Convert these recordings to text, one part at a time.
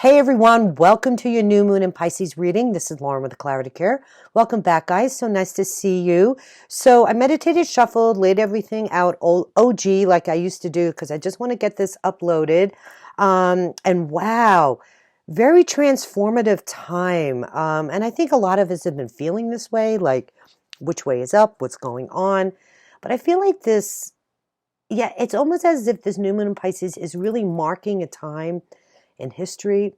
Hey everyone, welcome to your new moon in Pisces reading. This is Lauren with the Clarity Care. Welcome back, guys. So nice to see you. So I meditated, shuffled, laid everything out OG like I used to do because I just want to get this uploaded. And wow, very transformative time. And I think a lot of us have been feeling this way, like which way is up, what's going on. But I feel like this, yeah, it's almost as if this new moon in Pisces is really marking a time in history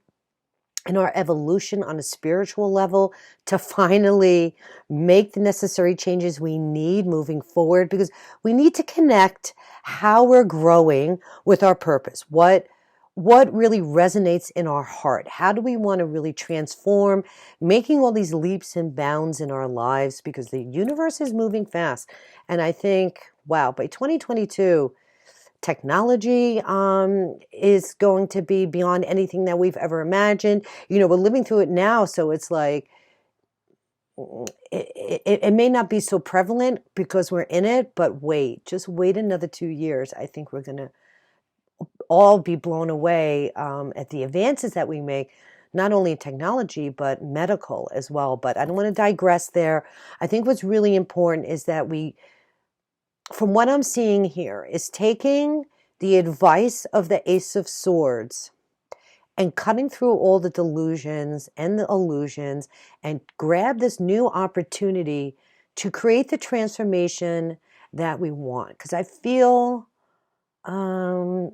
and our evolution on a spiritual level to finally make the necessary changes we need moving forward, because we need to connect how we're growing with our purpose. What really resonates in our heart? How do we want to really transform, making all these leaps and bounds in our lives, because the universe is moving fast. And I think, wow, by 2022, technology is going to be beyond anything that we've ever imagined. You know, we're living through it now, so it's like it may not be so prevalent because we're in it, but just wait another 2 years. I think we're going to all be blown away at the advances that we make, not only in technology, but medical as well. But I don't want to digress there. I think what's really important is that from what I'm seeing here, is taking the advice of the Ace of Swords and cutting through all the delusions and the illusions and grab this new opportunity to create the transformation that we want. Because I feel, I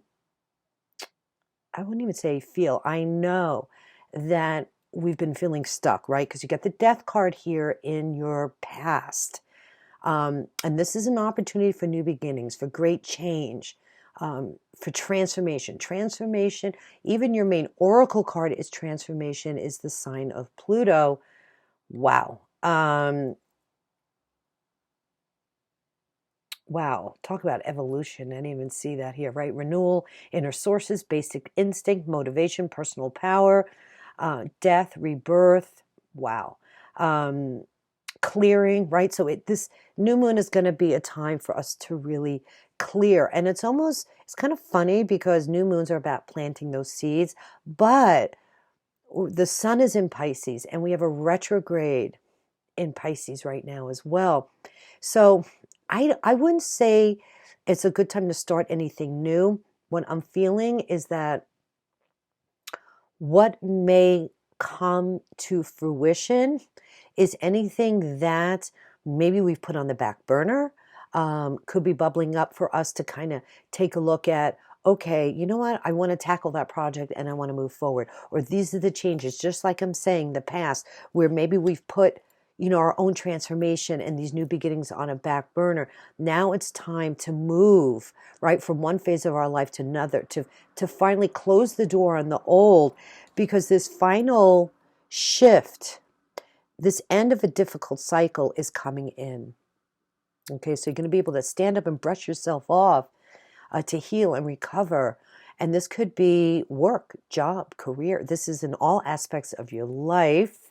wouldn't even say feel, I know that we've been feeling stuck, right? Because you get the death card here in your past. And this is an opportunity for new beginnings, for great change, for transformation. Transformation, even your main oracle card is transformation, is the sign of Pluto. Wow. Wow. Talk about evolution. I didn't even see that here, right? Renewal, inner sources, basic instinct, motivation, personal power, death, rebirth. Wow. Clearing, right? So this new moon is going to be a time for us to really clear. And it's kind of funny because new moons are about planting those seeds, but the sun is in Pisces and we have a retrograde in Pisces right now as well. So I wouldn't say it's a good time to start anything new. What I'm feeling is that what may come to fruition is anything that maybe we've put on the back burner, could be bubbling up for us to kind of take a look at, okay, you know what, I want to tackle that project and I want to move forward. Or these are the changes, just like I'm saying, the past, where maybe we've put, our own transformation and these new beginnings on a back burner. Now it's time to move, right, from one phase of our life to another, to finally close the door on the old, because this final shift, this end of a difficult cycle is coming in. Okay, so you're going to be able to stand up and brush yourself off to heal and recover. And this could be work, job, career. This is in all aspects of your life.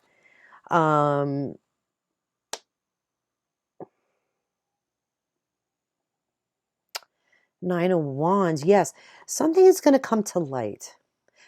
Nine of Wands, yes, something is going to come to light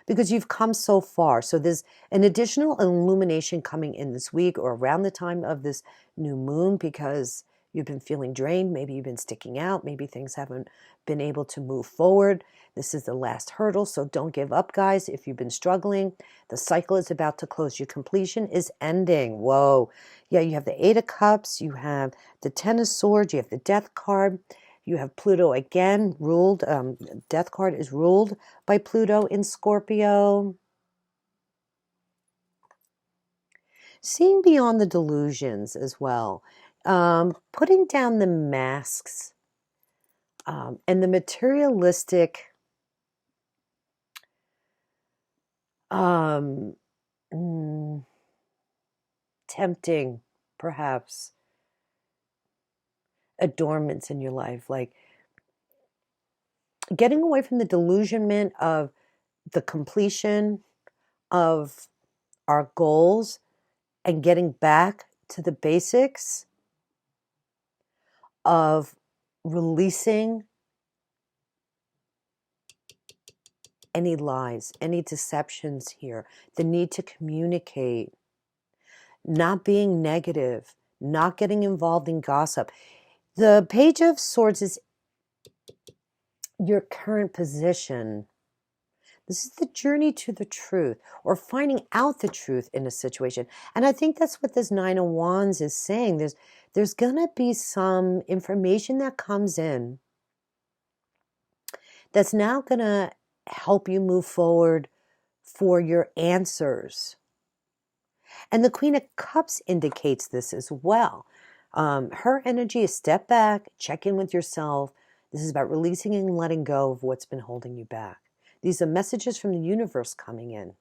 because you've come so far. So there's an additional illumination coming in this week or around the time of this new moon, because you've been feeling drained. Maybe you've been sticking out. Maybe things haven't been able to move forward. This is the last hurdle, so don't give up, guys. If you've been struggling, the cycle is about to close. Your completion is ending. Whoa. Yeah, you have the Eight of Cups. You have the Ten of Swords. You have the Death card. You have Pluto again, ruled, Death card is ruled by Pluto in Scorpio. Seeing beyond the delusions as well. Putting down the masks and the materialistic tempting, perhaps, adornments in your life, like getting away from the delusionment of the completion of our goals and getting back to the basics of releasing any lies, any deceptions here, the need to communicate, not being negative, not getting involved in gossip. The Page of Swords is your current position. This is the journey to the truth, or finding out the truth in a situation. And I think that's what this Nine of Wands is saying. There's going to be some information that comes in that's now going to help you move forward for your answers. And the Queen of Cups indicates this as well. Her energy is step back, check in with yourself. This is about releasing and letting go of what's been holding you back. These are messages from the universe coming in.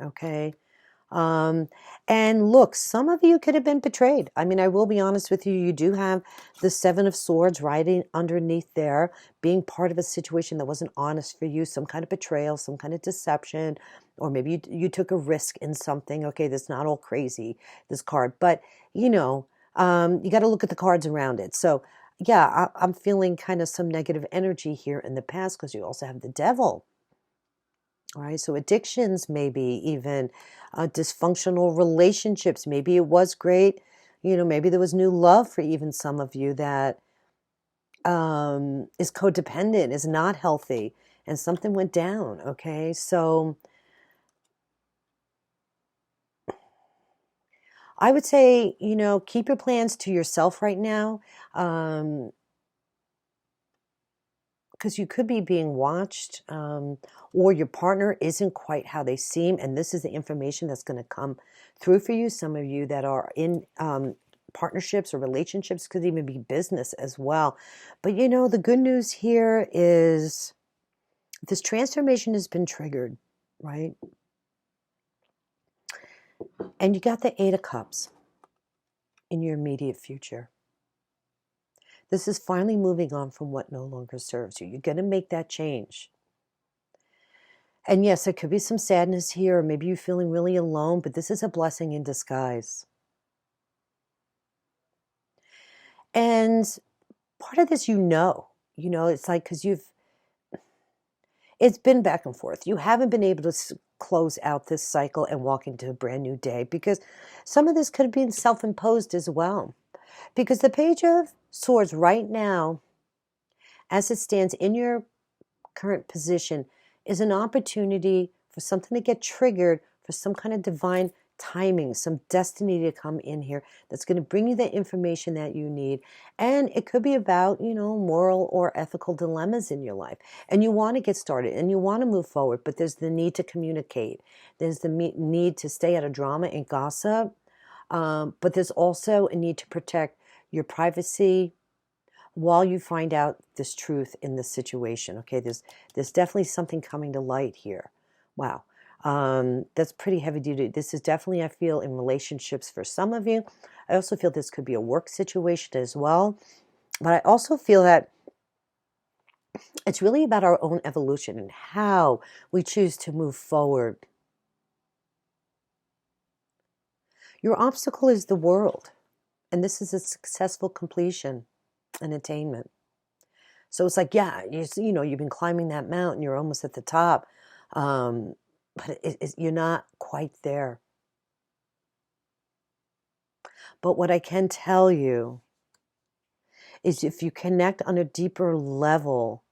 Okay? And look, some of you could have been betrayed. I mean, I will be honest with you. You do have the Seven of Swords right underneath there, being part of a situation that wasn't honest for you, some kind of betrayal, some kind of deception, or maybe you took a risk in something. Okay, that's not all crazy, this card. But, you know, you got to look at the cards around it. So, yeah, I'm feeling kind of some negative energy here in the past because you also have the Devil. All right, so addictions, maybe even dysfunctional relationships. Maybe it was great. You know, maybe there was new love for even some of you that is codependent, is not healthy, and something went down. Okay, so I would say, you know, keep your plans to yourself right now. Because you could be being watched, or your partner isn't quite how they seem, and this is the information that's going to come through for you. Some of you that are in partnerships or relationships, could even be business as well. But you know, the good news here is this transformation has been triggered, right? And you got the Eight of Cups in your immediate future. This is finally moving on from what no longer serves you. You're going to make that change. And yes, there could be some sadness here, or maybe you're feeling really alone, but this is a blessing in disguise. And part of this, you know, it's like, because it's been back and forth. You haven't been able to close out this cycle and walk into a brand new day, because some of this could have been self-imposed as well. Because the Page of Swords right now, as it stands in your current position, is an opportunity for something to get triggered, for some kind of divine timing, some destiny to come in here that's going to bring you the information that you need. And it could be about, you know, moral or ethical dilemmas in your life. And you want to get started and you want to move forward, but there's the need to communicate. There's the need to stay out of drama and gossip. But there's also a need to protect your privacy while you find out this truth in this situation. Okay, there's definitely something coming to light here. Wow. That's pretty heavy duty. This is definitely, I feel, in relationships for some of you. I also feel this could be a work situation as well. But I also feel that it's really about our own evolution and how we choose to move forward. Your obstacle is the world, and this is a successful completion and attainment. So it's like, yeah, you know, you've been climbing that mountain, you're almost at the top, but you're not quite there. But what I can tell you is, if you connect on a deeper level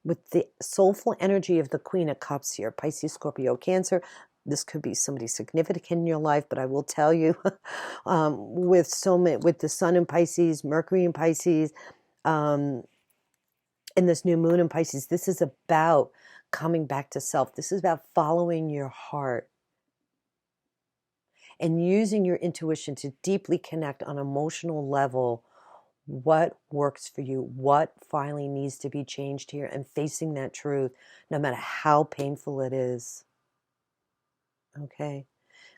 with the soulful energy of the Queen of Cups here, Pisces, Scorpio, Cancer, this could be somebody significant in your life, but I will tell you, with the Sun in Pisces, Mercury in Pisces, and this new moon in Pisces, this is about coming back to self. This is about following your heart and using your intuition to deeply connect on an emotional level what works for you, what finally needs to be changed here, and facing that truth no matter how painful it is. Okay?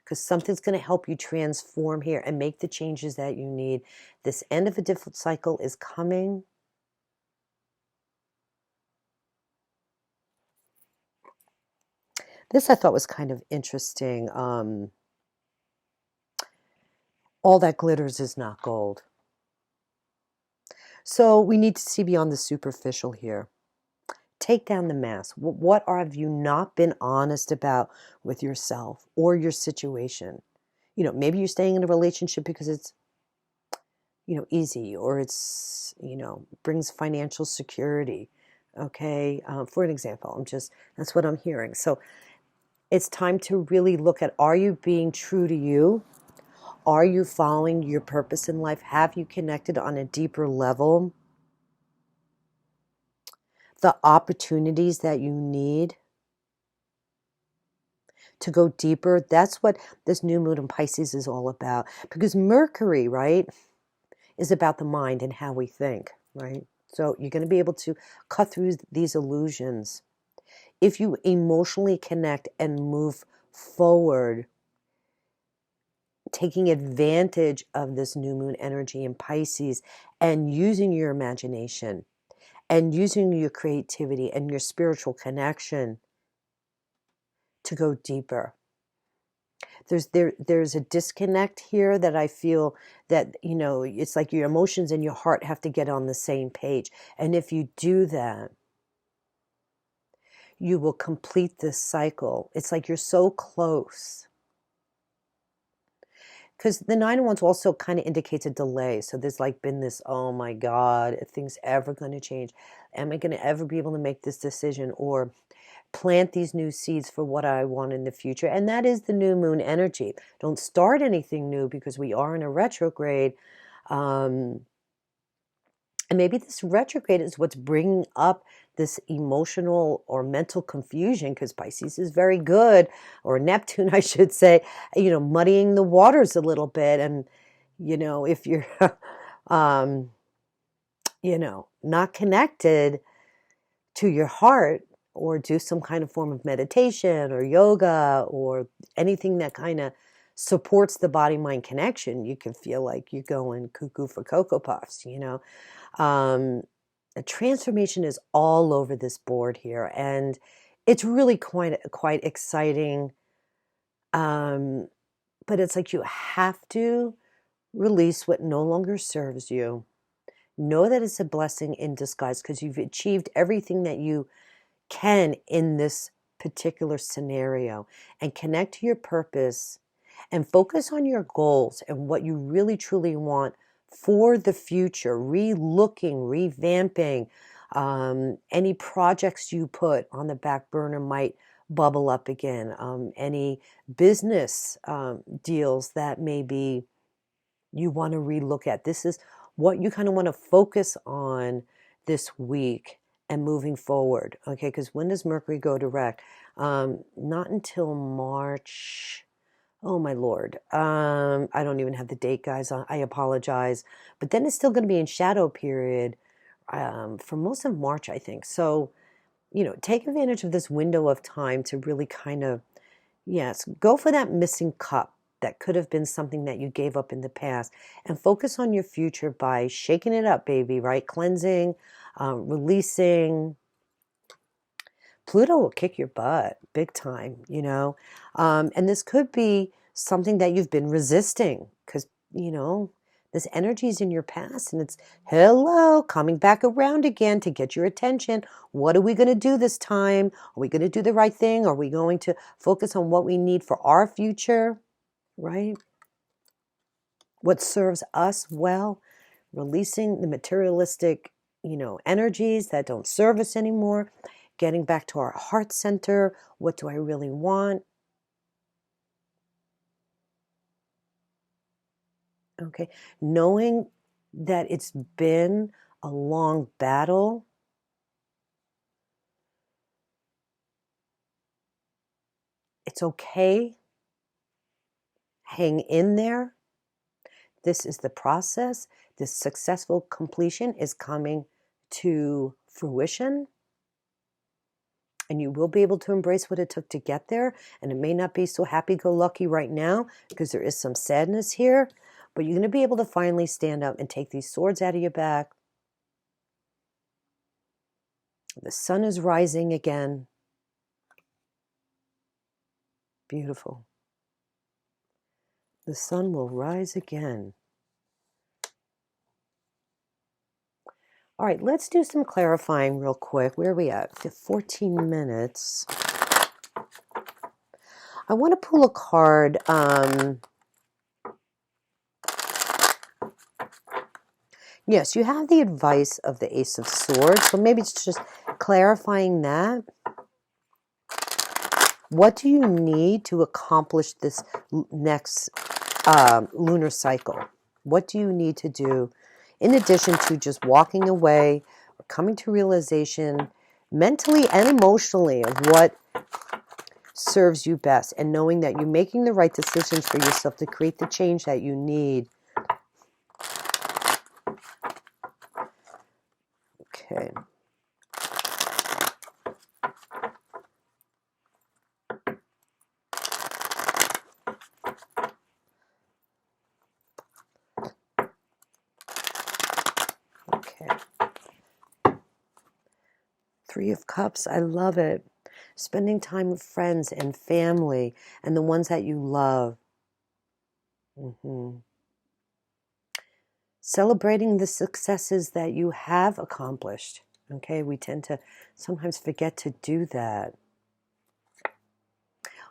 Because something's going to help you transform here and make the changes that you need. This end of a difficult cycle is coming. This I thought was kind of interesting. All that glitters is not gold. So we need to see beyond the superficial here. take down the mask. What have you not been honest about with yourself or your situation? You know, maybe you're staying in a relationship because it's, you know, easy, or it's, you know, brings financial security. Okay. For an example, that's what I'm hearing. So it's time to really look at, are you being true to you? Are you following your purpose in life? Have you connected on a deeper level? The opportunities that you need to go deeper. That's what this new moon in Pisces is all about. Because Mercury, right, is about the mind and how we think, right? So you're going to be able to cut through these illusions. If you emotionally connect and move forward, taking advantage of this new moon energy in Pisces and using your imagination and using your creativity and your spiritual connection to go deeper. There's a disconnect here that I feel that, you know, it's like your emotions and your heart have to get on the same page. And if you do that, you will complete this cycle. It's like you're so close. Because the Nine of Wands also kind of indicates a delay. So there's like been this, oh my God, are things ever going to change? Am I going to ever be able to make this decision or plant these new seeds for what I want in the future? And that is the new moon energy. Don't start anything new because we are in a retrograde. And maybe this retrograde is what's bringing up this emotional or mental confusion, because Pisces is very good, or Neptune, I should say, you know, muddying the waters a little bit. And, you know, if you're, you know, not connected to your heart, or do some kind of form of meditation or yoga or anything that kind of supports the body-mind connection, you can feel like you're going cuckoo for Cocoa Puffs, you know. A transformation is all over this board here, and it's really quite exciting. But it's like you have to release what no longer serves you. Know that it's a blessing in disguise because you've achieved everything that you can in this particular scenario, and connect to your purpose and focus on your goals and what you really truly want for the future, re-looking, revamping. Any projects you put on the back burner might bubble up again. Any business deals that maybe you want to relook at. This is what you kind of want to focus on this week and moving forward. Okay, because when does Mercury go direct? Not until March. Oh my Lord. I don't even have the date, guys. I apologize. But then it's still going to be in shadow period for most of March, I think. So, you know, take advantage of this window of time to really kind of, yes, go for that missing cup that could have been something that you gave up in the past, and focus on your future by shaking it up, baby, right? Cleansing, releasing. Pluto will kick your butt big time, you know. And this could be something that you've been resisting because, you know, this energy is in your past and it's, hello, coming back around again to get your attention. What are we going to do this time? Are we going to do the right thing? Are we going to focus on what we need for our future, right? What serves us well? Releasing the materialistic, you know, energies that don't serve us anymore, getting back to our heart center. What do I really want? Okay, knowing that it's been a long battle. It's okay. Hang in there. This is the process. This successful completion is coming to fruition. And you will be able to embrace what it took to get there. And it may not be so happy-go-lucky right now because there is some sadness here. But you're going to be able to finally stand up and take these swords out of your back. The sun is rising again. Beautiful. The sun will rise again. All right, let's do some clarifying real quick. Where are we at? 14 minutes. I want to pull a card. Yes, you have the advice of the Ace of Swords, so maybe it's just clarifying that. What do you need to accomplish this next lunar cycle? What do you need to do in addition to just walking away or coming to realization mentally and emotionally of what serves you best, and knowing that you're making the right decisions for yourself to create the change that you need? Okay. Okay. Three of Cups, I love it. Spending time with friends and family and the ones that you love. Celebrating the successes that you have accomplished. Okay, we tend to sometimes forget to do that.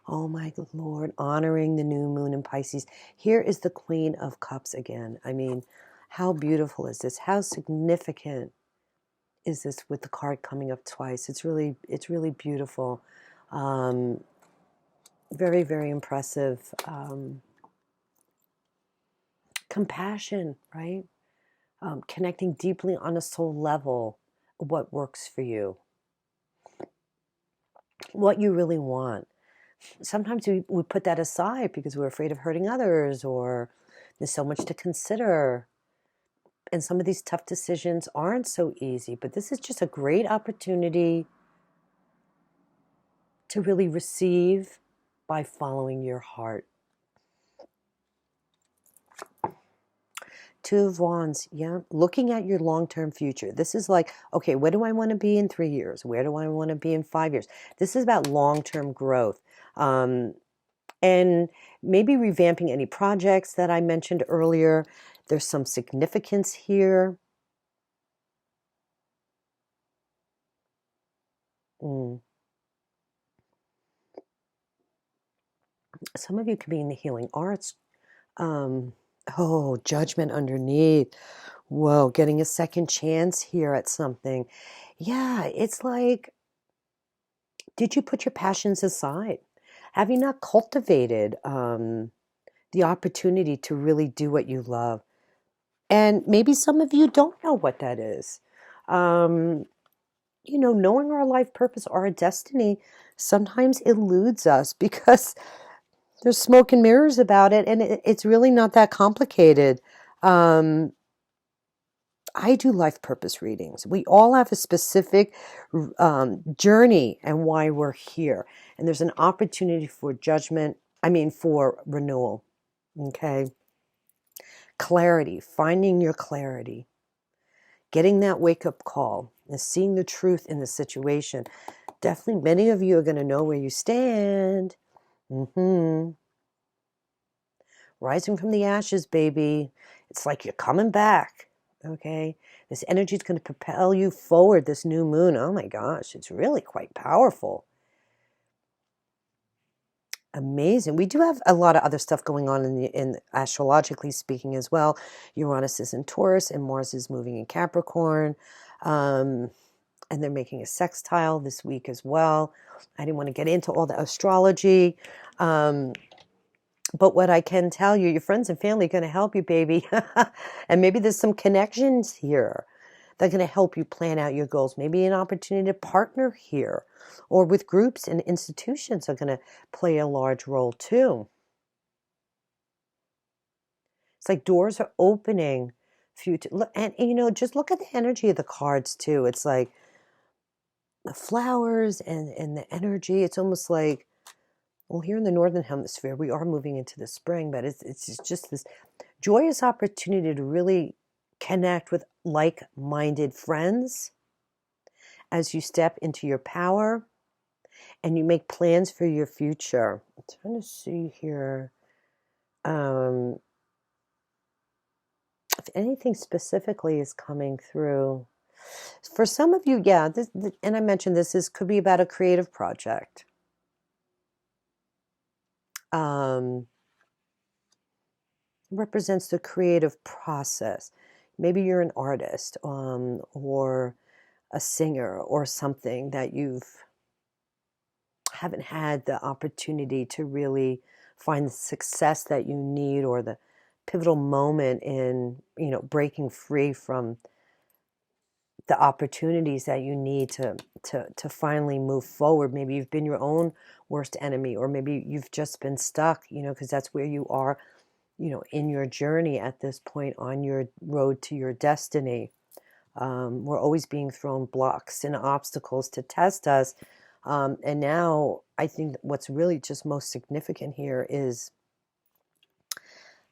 Oh my Lord, honoring the new moon in Pisces. Here is the Queen of Cups again. I mean, how beautiful is this? How significant is this with the card coming up twice? It's really beautiful. Very, very impressive. Compassion, right? Connecting deeply on a soul level, what works for you, what you really want. Sometimes we put that aside because we're afraid of hurting others, or there's so much to consider. And some of these tough decisions aren't so easy, but this is just a great opportunity to really receive by following your heart. Two of Wands, yeah, looking at your long-term future. This is like, okay, where do I want to be in 3 years? Where do I want to be in 5 years? This is about long-term growth. And maybe revamping any projects that I mentioned earlier. There's some significance here. Some of you could be in the healing arts. Judgment underneath. Whoa, getting a second chance here at something. Yeah, it's like, did you put your passions aside? Have you not cultivated the opportunity to really do what you love? And maybe some of you don't know what that is. Knowing our life purpose, our destiny, sometimes eludes us because there's smoke and mirrors about it, and it's really not that complicated. I do life purpose readings. We all have a specific journey and why we're here. And there's an opportunity for for renewal. Okay. Clarity, finding your clarity, getting that wake up call, and seeing the truth in the situation. Definitely, many of you are going to know where you stand. Rising from the ashes, baby. It's like you're coming back. Okay. This energy is going to propel you forward, this new moon. Oh my gosh, it's really quite powerful. Amazing. We do have a lot of other stuff going on in astrologically speaking as well. Uranus is in Taurus and Mars is moving in Capricorn. And they're making a sextile this week as well. I didn't want to get into all the astrology. But what I can tell you, your friends and family are going to help you, baby. And maybe there's some connections here that are going to help you plan out your goals. Maybe an opportunity to partner here, or with groups and institutions are going to play a large role too. It's like doors are opening for you to, and just look at the energy of the cards too. It's like the flowers and the energy. It's almost like, well, here in the Northern Hemisphere, we are moving into the spring, but it's just this joyous opportunity to really connect with like-minded friends as you step into your power and you make plans for your future. I'm trying to see here if anything specifically is coming through. For some of you, yeah, and I mentioned this could be about a creative project. Represents the creative process. Maybe you're an artist, or a singer or something that you've haven't had the opportunity to really find the success that you need, or the pivotal moment in, breaking free from the opportunities that you need to finally move forward. Maybe you've been your own worst enemy, or maybe you've just been stuck, because that's where you are, in your journey at this point on your road to your destiny. We're always being thrown blocks and obstacles to test us. And now I think what's really just most significant here is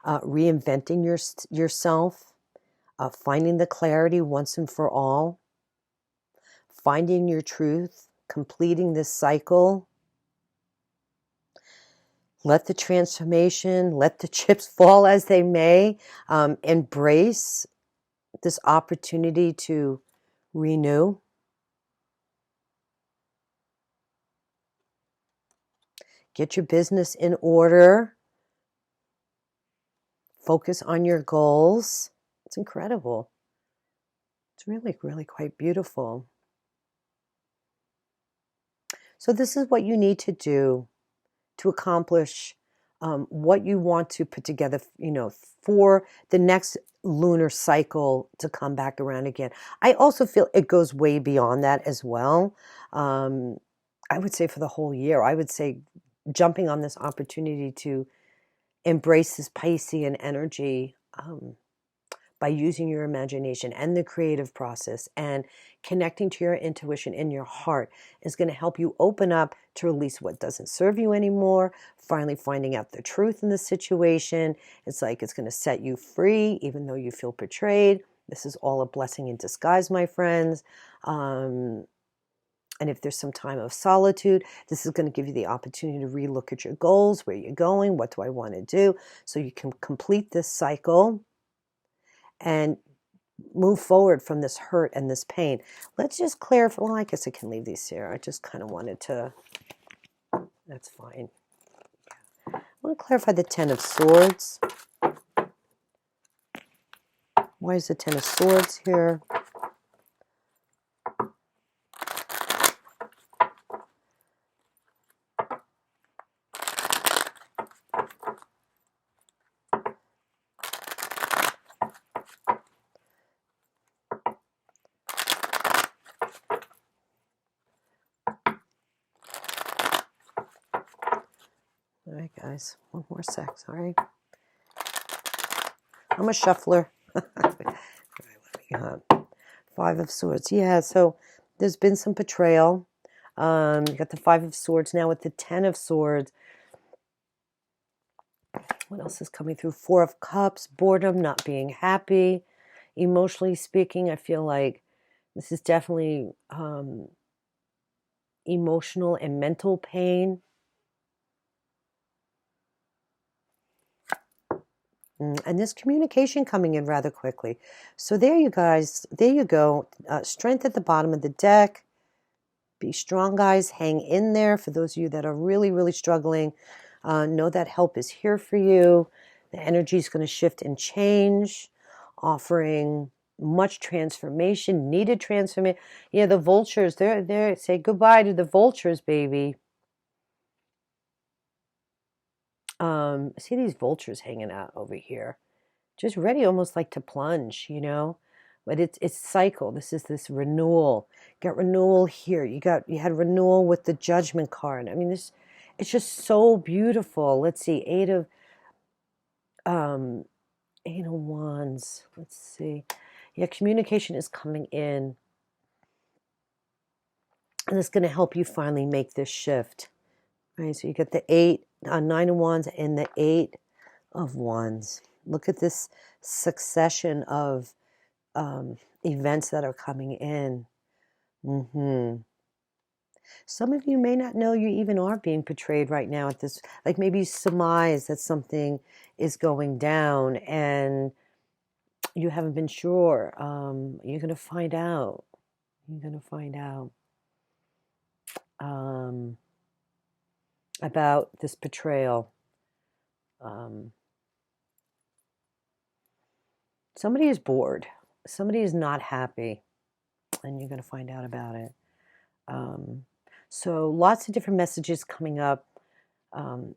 reinventing yourself, finding the clarity once and for all, finding your truth, completing this cycle. Let the transformation, let the chips fall as they may. Embrace this opportunity to renew. Get your business in order. Focus on your goals. It's incredible. It's really, really quite beautiful. So this is what you need to do to accomplish what you want to put together, for the next lunar cycle to come back around again. I also feel it goes way beyond that as well. I would say for the whole year, I would say jumping on this opportunity to embrace this Piscean energy, by using your imagination and the creative process and connecting to your intuition in your heart is going to help you open up to release what doesn't serve you anymore, finally finding out the truth in the situation. It's like it's going to set you free even though you feel betrayed. This is all a blessing in disguise, my friends. And if there's some time of solitude, this is going to give you the opportunity to relook at your goals, where you're going, what do I want to do, so you can complete this cycle and move forward from this hurt and this pain. Let's just clarify. Well, I guess I can leave these here. I just kind of wanted to, that's fine. I want to clarify the Ten of Swords. Why is the Ten of Swords here? All right, guys, one more sec, sorry. I'm a shuffler. Five of Swords. Yeah, so there's been some betrayal. You got the Five of Swords now with the Ten of Swords. What else is coming through? Four of Cups, boredom, not being happy. Emotionally speaking, I feel like this is definitely emotional and mental pain. And this communication coming in rather quickly. So there you guys, there you go. Strength at the bottom of the deck. Be strong, guys. Hang in there. For those of you that are really, really struggling, know that help is here for you. The energy is going to shift and change, offering much transformation, needed transformation. Yeah, the vultures, they're there. Say goodbye to the vultures, baby. See these vultures hanging out over here, just ready almost like to plunge, but it's cycle. This is this renewal. Got renewal here. You had renewal with the Judgment card. I mean, it's just so beautiful. Let's see, Eight of Wands. Let's see. Yeah, communication is coming in, and it's going to help you finally make this shift. All right, so you got the Nine of Wands and the Eight of Wands. Look at this succession of events that are coming in. Some of you may not know you even are being betrayed right now at this, like maybe you surmise that something is going down, and you haven't been sure. You're going to find out. You're going to find out about this betrayal. Somebody is bored. Somebody is not happy, and you're going to find out about it. So lots of different messages coming up,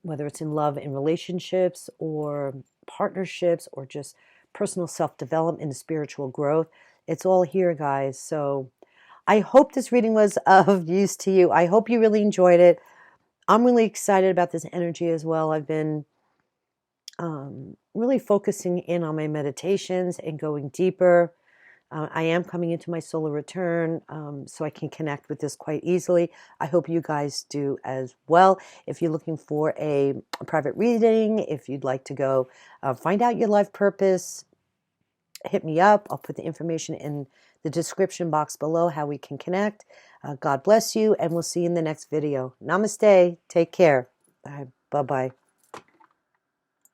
whether it's in love and relationships or partnerships or just personal self-development and spiritual growth. It's all here, guys. So I hope this reading was of use to you. I hope you really enjoyed it. I'm really excited about this energy as well. I've been really focusing in on my meditations and going deeper. I am coming into my solar return, so I can connect with this quite easily. I hope you guys do as well. If you're looking for a private reading, if you'd like to go find out your life purpose, hit me up. I'll put the information in the description box below how we can connect. God bless you, and we'll see you in the next video. Namaste. Take care. Bye-bye.